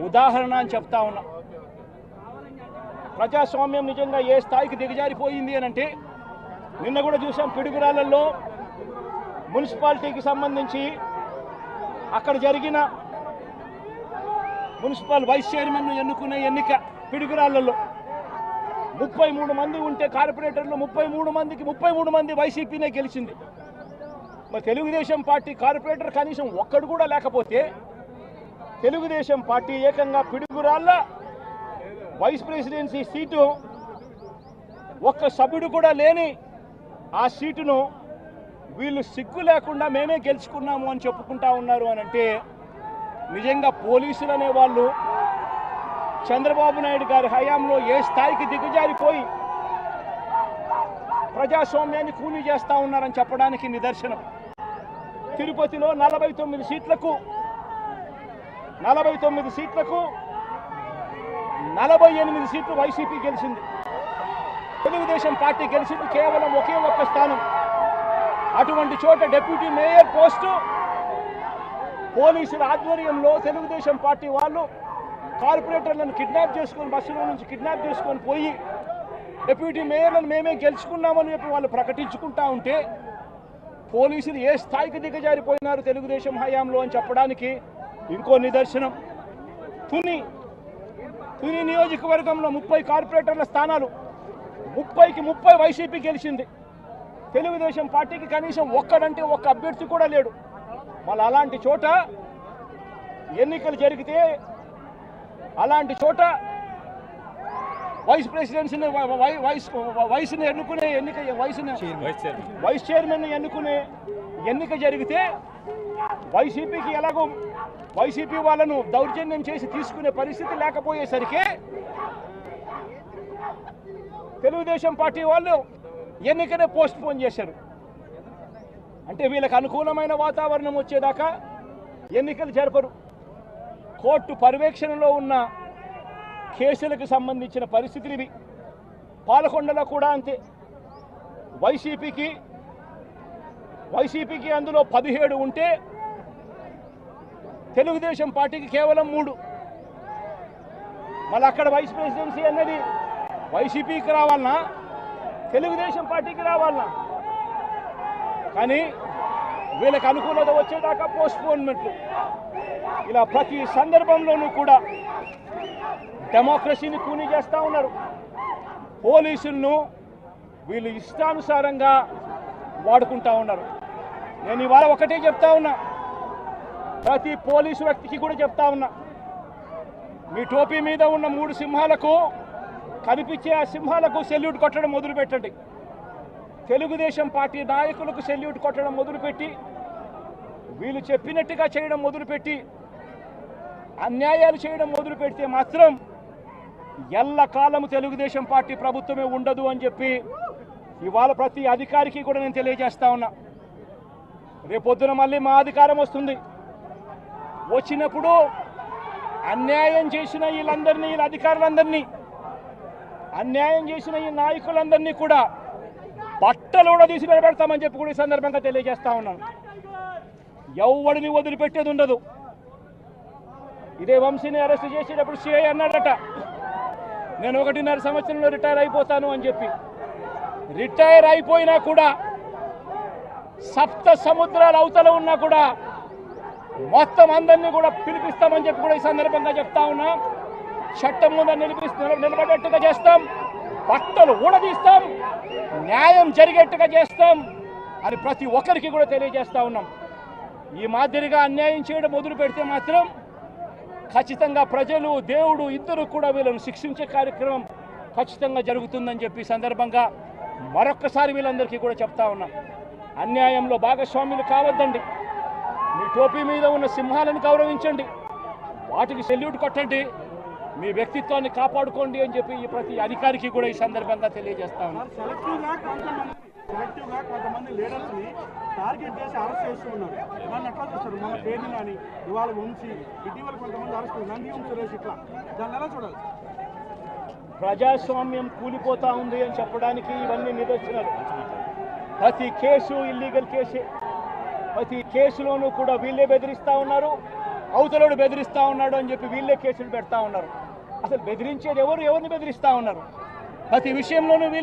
ఉదాహరణ అని చెప్తా ఉన్నా. ప్రజాస్వామ్యం నిజంగా ఏ స్థాయికి దిగజారిపోయింది అని అంటే నిన్న కూడా చూసాం. పిడుగురాళ్లలో మున్సిపాలిటీకి సంబంధించి అక్కడ జరిగిన మున్సిపల్ వైస్ చైర్మన్ ఎన్నుకునే ఎన్నిక పిడుగురాళ్లలో 33 మంది ఉంటే కార్పొరేటర్లు 33 మంది వైసీపీనే గెలిచింది. మరి తెలుగుదేశం పార్టీ కార్పొరేటర్ కనీసం ఒక్కడు కూడా లేకపోతే తెలుగుదేశం పార్టీ ఏకంగా పిడుగురాళ్ల వైస్ ప్రెసిడెన్సీ సీటు ఒక్క సభ్యుడు కూడా లేని ఆ సీటును వీళ్ళు సిగ్గు లేకుండా మేమే గెలుచుకున్నాము అని చెప్పుకుంటా ఉన్నారు అని అంటే నిజంగా పోలీసులు అనే వాళ్ళు చంద్రబాబు నాయుడు గారి హయాంలో ఏ స్థాయికి దిగజారిపోయి ప్రజాస్వామ్యాన్ని కూలీ చేస్తూ ఉన్నారని చెప్పడానికి నిదర్శనం. తిరుపతిలో 49 సీట్లకు 48 సీట్లు వైసీపీ గెలిచింది. తెలుగుదేశం పార్టీ గెలిచింది కేవలం ఒకే ఒక్క స్థానం. అటువంటి చోట డిప్యూటీ మేయర్ పోస్టు పోలీసుల ఆధ్వర్యంలో తెలుగుదేశం పార్టీ వాళ్ళు కార్పొరేటర్లను కిడ్నాప్ చేసుకొని బస్సులో నుంచి కిడ్నాప్ చేసుకొని పోయి డిప్యూటీ మేయర్లను మేమే గెలుచుకున్నామని చెప్పి వాళ్ళు ప్రకటించుకుంటా ఉంటే పోలీసులు ఏ స్థాయికి దిగజారిపోయినారు తెలుగుదేశం హయాంలో అని చెప్పడానికి ఇంకో నిదర్శనం. తుని నియోజకవర్గంలో 30 కార్పొరేటర్ల స్థానాలు 30కి 30 వైసీపీ గెలిచింది. తెలుగుదేశం పార్టీకి కనీసం ఒక్కడంటే ఒక్క అభ్యర్థి కూడా లేడు. మళ్ళీ అలాంటి చోట ఎన్నికలు జరిగితే అలాంటి చోట వైస్ ప్రెసిడెన్సీని వైస్ని ఎన్నుకునే ఎన్నిక వైస్ చైర్మన్ ఎన్నుకునే ఎన్నిక జరిగితే వైసీపీకి ఎలాగో వైసీపీ వాళ్ళను దౌర్జన్యం చేసి తీసుకునే పరిస్థితి లేకపోయేసరికి తెలుగుదేశం పార్టీ వాళ్ళు ఎన్నికనే పోస్ట్ పోన్ చేశారు. అంటే వీళ్ళకి అనుకూలమైన వాతావరణం వచ్చేదాకా ఎన్నికలు జరపరు. కోర్టు పర్యవేక్షణలో ఉన్న కేసులకు సంబంధించిన పరిస్థితులు ఇవి. పాలకొండలో కూడా అంతే. వైసీపీకి అందులో 17 ఉంటే తెలుగుదేశం పార్టీకి కేవలం 3. మళ్ళీ అక్కడ వైస్ ప్రెసిడెన్సీ అన్నది వైసీపీకి రావాలన్నా తెలుగుదేశం పార్టీకి రావాలన్నా కానీ వీళ్ళకి అనుకూలత వచ్చేదాకా పోస్ట్పోన్మెంట్లు. ఇలా ప్రతి సందర్భంలోనూ కూడా డెమోక్రసీని కూనీ చేస్తూ ఉన్నారు. పోలీసులను వీళ్ళు ఇష్టానుసారంగా వాడుకుంటా ఉన్నారు. నేను ఇవాళ ఒకటే చెప్తా ఉన్నా, ప్రతి పోలీసు వ్యక్తికి కూడా చెప్తా ఉన్నా, మీ టోపీ మీద ఉన్న 3 సింహాలకు కనిపించే ఆ సింహాలకు సెల్యూట్ కొట్టడం మొదలుపెట్టండి. తెలుగుదేశం పార్టీ నాయకులకు సెల్యూట్ కొట్టడం మొదలుపెట్టి వీళ్ళు చెప్పినట్టుగా చేయడం మొదలుపెట్టి అన్యాయాలు చేయడం మొదలు పెడితే మాత్రం ఎల్లకాలం తెలుగుదేశం పార్టీ ప్రభుత్వమే ఉండదు అని చెప్పి ఇవాళ ప్రతి అధికారికి కూడా నేను తెలియజేస్తా ఉన్నా. రేపొద్దున మళ్ళీ మా అధికారం వస్తుంది. వచ్చినప్పుడు అన్యాయం చేసిన వీళ్ళందరినీ, వీళ్ళ అధికారులందరినీ, అన్యాయం చేసిన ఈ నాయకులందరినీ కూడా బట్టలు కూడా తీసి నిలబెడతామని చెప్పి కూడా ఈ సందర్భంగా తెలియజేస్తా ఉన్నాను. ఎవడిని వదిలిపెట్టేది ఉండదు. ఇదే వంశీని అరెస్ట్ చేసేటప్పుడు సిఐ అన్నాడట, నేను 1.5 సంవత్సరంలో రిటైర్ అయిపోతాను అని చెప్పి. రిటైర్ అయిపోయినా కూడా సప్త సముద్రాల అవతల ఉన్నా కూడా మొత్తం అందరినీ కూడా పిలిపిస్తామని చెప్పి కూడా ఈ సందర్భంగా చెప్తా ఉన్నా. చట్టం ముందు నిలబడేట్టుగా చేస్తాం, బట్టలు ఊడదీస్తాం, న్యాయం జరిగేట్టుగా చేస్తాం అని ప్రతి ఒక్కరికి కూడా తెలియజేస్తా ఉన్నాం. ఈ మాదిరిగా అన్యాయం చేయడం మొదలు పెడితే మాత్రం ఖచ్చితంగా ప్రజలు, దేవుడు ఇద్దరు కూడా వీళ్ళను శిక్షించే కార్యక్రమం ఖచ్చితంగా జరుగుతుందని చెప్పి సందర్భంగా మరొక్కసారి వీళ్ళందరికీ కూడా చెప్తా ఉన్నాం. అన్యాయంలో భాగస్వాములు కావద్దండి. మీ టోపీ మీద ఉన్న సింహాలను గౌరవించండి, వాటికి సెల్యూట్ కొట్టండి, మీ వ్యక్తిత్వాన్ని కాపాడుకోండి అని చెప్పి ఈ ప్రతి అధికారికి కూడా ఈ సందర్భంగా తెలియజేస్తా ఉన్నాం. సెలెక్టివ్గా కొంతమంది లీడర్స్ని టార్గెట్ చేసి అరెస్ట్ చేస్తూ ఉన్నారు. దాన్ని ఎట్లా చూస్తారు? మన పేరుని కానీ ఇవాళ వంశీ, ఇటీవల కొంతమంది అరెస్ట్, నంది సురేష్, ఇట్లా దాన్ని ఎలా చూడాలి? ప్రజాస్వామ్యం కూలిపోతా ఉంది అని చెప్పడానికి ఇవన్నీ నిదర్శనాలు. ప్రతి కేసు ఇల్లీగల్ కేసే. ప్రతి కేసులోనూ కూడా వీళ్ళే బెదిరిస్తూ ఉన్నారు, అవతలోడు బెదిరిస్తూ ఉన్నాడు అని చెప్పి వీళ్ళే కేసులు పెడతా ఉన్నారు. అసలు బెదిరించేది ఎవరు? ఎవరిని బెదిరిస్తూ ఉన్నారు? ప్రతి విషయంలోనూ వీళ్ళు